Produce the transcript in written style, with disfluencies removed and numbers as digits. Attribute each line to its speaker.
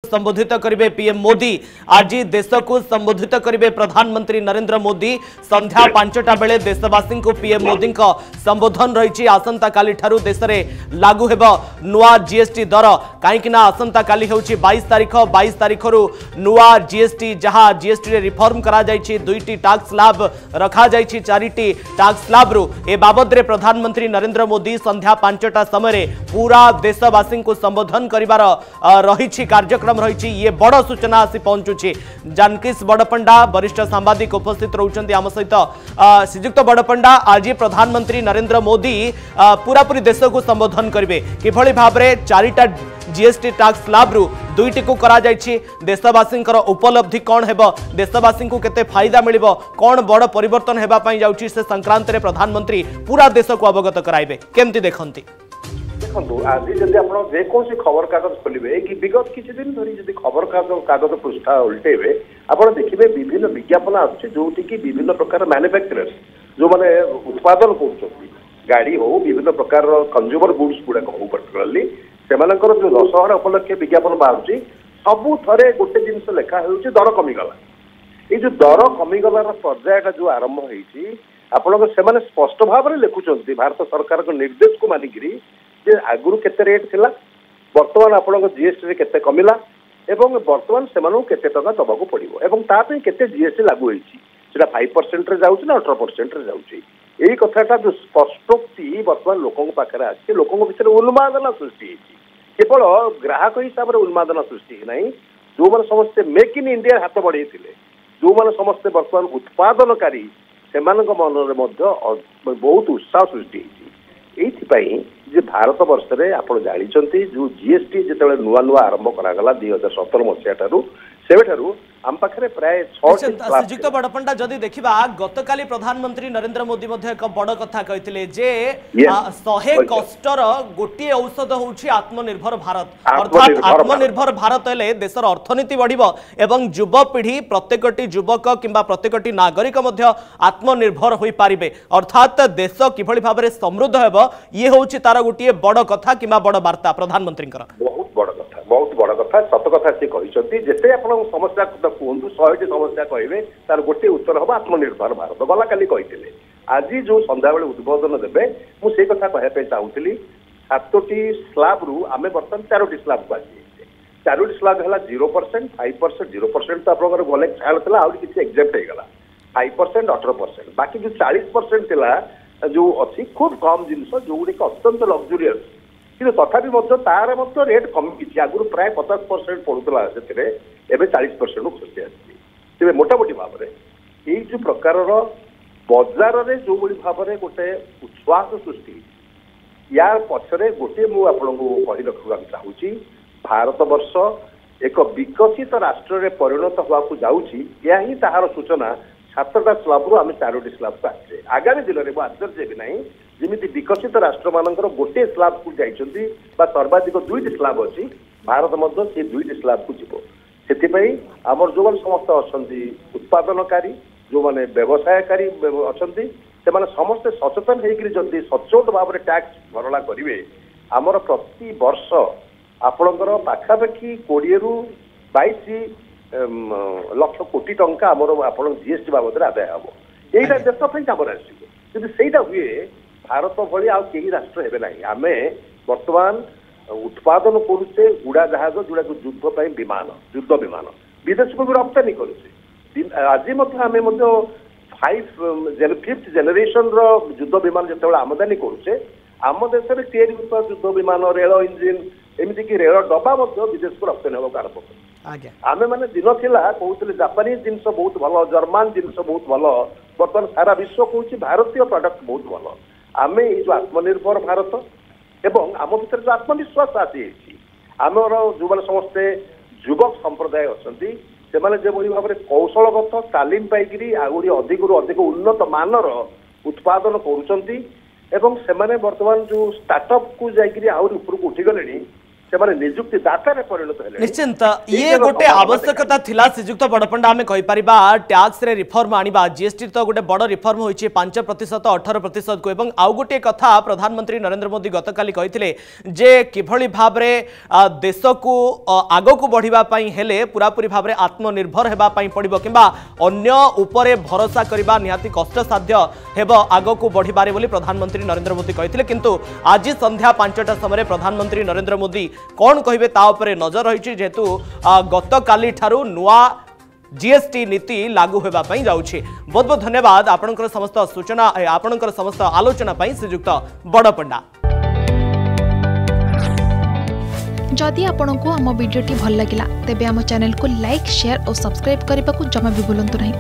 Speaker 1: संबोधित करेंगे पीएम मोदी। आज देश को संबोधित करेंगे प्रधानमंत्री नरेंद्र मोदी। संध्या 5टा बेले देशवासी को पीएम मोदी संबोधन रही। आसंता काली ठारू देश में लागू हेब नुआ जीएसटी दर कहीं आसंता काली होची 22 तारीख 22 तारीख नुआ जीएसटी जहां जीएसटी रे रिफॉर्म करा जायछि। 2टी टैक्स स्लैब रखा जायछि। 4टी टैक्स स्लैब रु ए बाबद रे प्रधानमंत्री नरेंद्र मोदी संध्या 5टा समय पूरा देशवासी को संबोधन करिवार रही कार्यक्रम रही। ये बड़ सूचना आसी पहुंचुछि। जानकीस बड़पंडा वरिष्ठ सांबादिक उपस्थित रहउछन्ति आम सहित। श्रीजुक्त बड़पंडा आज प्रधानमंत्री नरेंद्र मोदी पूरा पूरी देश को संबोधन करेंगे किभली भाव में 4टा जीएसटी टैक्स स्लैब रु 2टी को करा जायछि। देशवासी उपलब्धि कौन हेब देशवासी को केते फायदा मिलिबो कौन बड़ परिवर्तन हेबा पई जाउछि से संक्रांत रे प्रधानमंत्री पूरा देश को अवगत कराइबे केमती देखंती।
Speaker 2: देखो आज जब आप जेकोसी खबर कागज खोलिए कि विगत किसी दिन धरी जब खबर कागज पृष्ठा उल्टेबे आप देखिए विभिन्न विज्ञापन आउठी विभिन्न प्रकार मैन्युफैक्चरर्स जो मैंने उत्पादन कर गाड़ी हो विभिन्न प्रकार कंज्यूमर गुड्स गुड़ाक हो पर्टिकुलाली से जो दशहरा उपलक्षे विज्ञापन बाहर सबू थे गोटे जिन लेखा हो दर कमिगला ये जो दर कमिगलार पर्यायटा जो आरंभ होने स्पष्ट भाव में लिखुंट भारत सरकार निर्देश को मानिकी जे आगुरी केते रेट थिला वर्तमान आपन जीएसटी रे केते कमिला एवं वर्तमान सेमानु केते टका दबाको पड़िबो एवं ता पे केते जीएसटी लागू होईची सेटा 5% रे जाउची ना 18% रे जाउची। एही कथाटा जो स्पष्टोक्ति वर्तमान लोकों पाखरे आछि लोकों भीतर उन्मादना सृष्टि होईची। केवल ग्राहक हिसाब रे उन्मादना सृष्टि नहीं जो माने समस्त मेक इन इंडिया हाथ बढ़ाई थिले जो माने समस्त वर्तमान उत्पादनकारी सेमानक मनरे मध्य बहुत उत्साह सृष्टि होईची। एइथिपाई जे भारत वर्ष में आप जानते जो जीएसटी जो नुआ नुआ आरंभ करागला 2017 मसीहा ठारू सेवेठारू आम पाखे प्राय 6
Speaker 1: श्रीजुक्त बड़पंडा जदि देखा गतकाली प्रधानमंत्री नरेंद्र मोदी एक बड़ कथा कहते जे 100 कष्टर गोटे औषध होउछि आत्मनिर्भर भारत अर्थात आत्मनिर्भर भारत हेले देशर अर्थनीति बढ़िबो एवं युवपीढ़ी प्रत्येकटी युवक किंबा प्रत्येकटी नागरिक मध्य आत्मनिर्भर होई पारिबे अर्थात देश किभली भाव में समृद्ध हेबो ये होउछि तार गोटे बड़ कथा किंबा बड़ वार्ता प्रधानमंत्री
Speaker 2: बहुत बड़ कथा सत कथा से कहते जिते आप समस्या कहतु 100टी समस्या कहे तार गोटे उत्तर हम आत्मनिर्भर भारत गला काली कहते आज जो संध्या बेले उद्बोधन देवे मुझे कथा कहवाई चाहूली 7टी स्लैब रु आम बर्तमान 4टी स्लैब को आसी 4टी स्लैब है 0% 5% 0% तो आप गले ख्याल था आउट किसी एक्जेप्ट होगा 5% 18% बाकी जो 40% थिला जो अच्छी खूब कम जिनस जो गुड़िक अत्यंत लग्जरीयस कि तथापि तार रेट कमी आगुरी प्राय 50% पड़ूला से 40% खसी आसी मोटामोटी भाव में यही जो प्रकार बजार में जो भाव में गोटे उच्छ्वास सृष्टि या पछरे गोटे मुझे कही रखा चाहूँगी भारत वर्ष एक विकसित राष्ट्र में परिणत होगा जाऊँगी यह ही तार सूचना 7टा स्लैब आम 4टी स्लैब को आसे आगामी दिन में आश्चर्य भी नहीं जमी विकसित राष्ट्र मानकर गोटे स्लैब को जाइए सर्वाधिक 2टी स्लैब अच्छी भारत मध्य से 2टी स्लैब को जीव से आमर जो समस्त अच्छा उत्पादनकारी जो मैंने व्यवसायकारी अच्छा से समस्ते सचेतन होकर सचोट भाव में टैक्स भरणा करेंगे आमर प्रति वर्ष आपणकर पाखापाखि 20 ରୁ 22 लक्ष कोटी टंका आमर आप जीएसटी बाबद आदाय हम यहीटा देश कम आसो सेटा हुए भारत भली आउ कई राष्ट्र हेबे नहीं आम बर्तमान उत्पादन करुचे उड़ा जहाज जोड़ा युद्ध विमान युद्ध विमान विदेश को भी रप्तानी करुचे आज आम 5th जेनेरेशन युद्ध विमान जो आमदानी करुचे आम देश में तैयारी युद्ध विमान रेल इंजिन एमती रेल डब्बा विदेश को रप्तानी होगा आरंभ कर आमे माने दिन थिला कहते जापानीज जिनस बहुत भल जर्मान जिनस बहुत भल बर्तमान सारा विश्व कहूँ भारतीय प्रोडक्ट बहुत भल आमे ये जो आत्मनिर्भर भारत एवं आम भर जो आत्मविश्वास आसी आमर जो मैंने समस्ते युवक संप्रदाय अच्छा से भाव में कौशलगत तालीम पाई आहुरी अधिक अधिक उन्नत मानर उत्पादन करुँच एवं से बर्तमान जो स्टार्टअप को जाकि आहरी उपरको उठिगले ସେମାନେ ନିଯୁକ୍ତିଦାତାରେ ପରିଣତ ହେଲେ।
Speaker 1: निश्चिंत ये गोटे आवश्यकता थिला श्रीजुक्त बड़पंडा आम कहीपर टैक्स रे रिफॉर्म आनिबा जीएसटी तो गोटे बड़ रिफॉर्म होइछि 5% 18% को एवं आउ गोटे कथा प्रधानमंत्री नरेंद्र मोदी गतकाली कहिथिले जे किभଳି भाबरे देश को आगो को बढ़िबा पई हेले पूरापूरी भाबरे आत्मनिर्भर हेबा पई पड़िबो किबा अन्य उपरे भरोसा करबा निहाती कष्टसाध्य हेबो आगो को बढ़िबारे बोली प्रधानमंत्री नरेंद्र मोदी कहिथिले किंतु आज संध्या 5टा समय प्रधानमंत्री नरेंद्र मोदी कौन कहिबे ता उपरे नजर रही जेहेतु गतकाली ठारू नुआ जीएसटी नीति लागू होगा जाउछि। बहुत बहुत धन्यवाद आपनकर समस्त सूचना आपनकर समस्त आलोचना पई श्रीजुक्त बड़पंडा।
Speaker 3: जदि आपंक आम भिडी भल लगा तेब आम चैनल को लाइक शेयर और सब्सक्राइब करने को जमा भी भूलु नहीं।